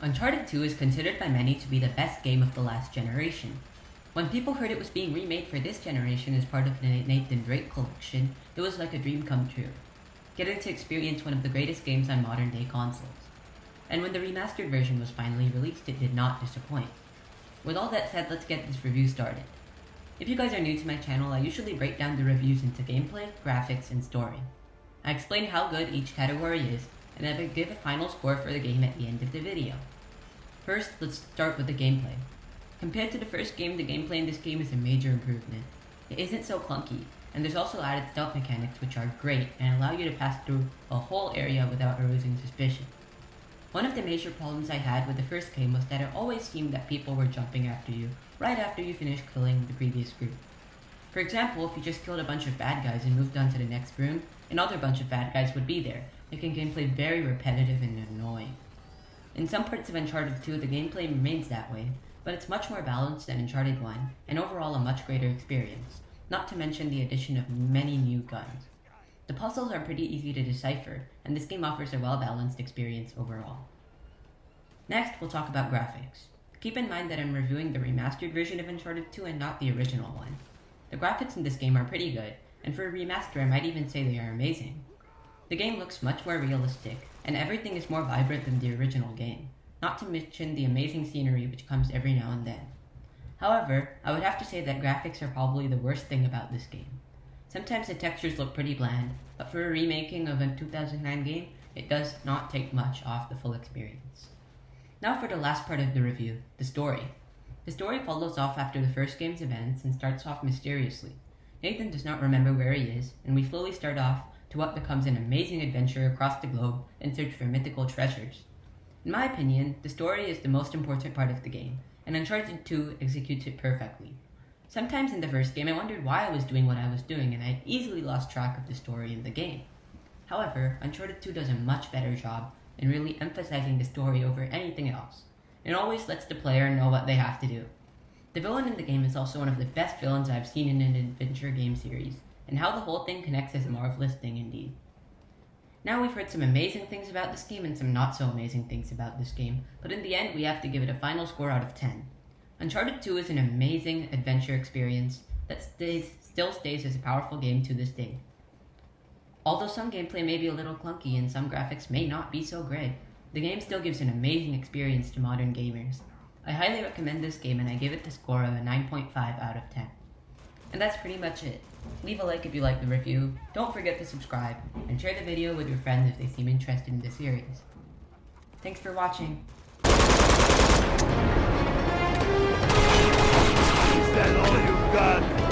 Uncharted 2 is considered by many to be the best game of the last generation. When people heard it was being remade for this generation as part of the Nathan Drake collection, it was like a dream come true. Getting to experience one of the greatest games on modern day consoles. And when the remastered version was finally released, it did not disappoint. With all that said, let's get this review started. If you guys are new to my channel, I usually break down the reviews into gameplay, graphics, and story. I explain how good each category is, and I give a final score for the game at the end of the video. First, let's start with the gameplay. Compared to the first game, the gameplay in this game is a major improvement. It isn't so clunky, and there's also added stealth mechanics which are great and allow you to pass through a whole area without arousing suspicion. One of the major problems I had with the first game was that it always seemed that people were jumping after you right after you finished killing the previous group. For example, if you just killed a bunch of bad guys and moved on to the next room, another bunch of bad guys would be there, making gameplay very repetitive and annoying. In some parts of Uncharted 2, the gameplay remains that way, but it's much more balanced than Uncharted 1, and overall a much greater experience, not to mention the addition of many new guns. The puzzles are pretty easy to decipher, and this game offers a well-balanced experience overall. Next, we'll talk about graphics. Keep in mind that I'm reviewing the remastered version of Uncharted 2 and not the original one. The graphics in this game are pretty good, and for a remaster I might even say they are amazing. The game looks much more realistic, and everything is more vibrant than the original game, not to mention the amazing scenery which comes every now and then. However, I would have to say that graphics are probably the worst thing about this game. Sometimes the textures look pretty bland, but for a remaking of a 2009 game, it does not take much off the full experience. Now for the last part of the review, the story. The story follows off after the first game's events and starts off mysteriously. Nathan does not remember where he is, and we slowly start off to what becomes an amazing adventure across the globe in search for mythical treasures. In my opinion, the story is the most important part of the game, and Uncharted 2 executes it perfectly. Sometimes in the first game I wondered why I was doing what I was doing, and I easily lost track of the story in the game. However, Uncharted 2 does a much better job in really emphasizing the story over anything else, and always lets the player know what they have to do. The villain in the game is also one of the best villains I've seen in an adventure game series, and how the whole thing connects is a marvelous thing indeed. Now we've heard some amazing things about this game and some not so amazing things about this game, but in the end we have to give it a final score out of 10. Uncharted 2 is an amazing adventure experience that still stays as a powerful game to this day. Although some gameplay may be a little clunky and some graphics may not be so great, the game still gives an amazing experience to modern gamers. I highly recommend this game and I give it the score of a 9.5 out of 10. And that's pretty much it. Leave a like if you like the review, don't forget to subscribe, and share the video with your friends if they seem interested in the series. Thanks for watching. Is that all you've got?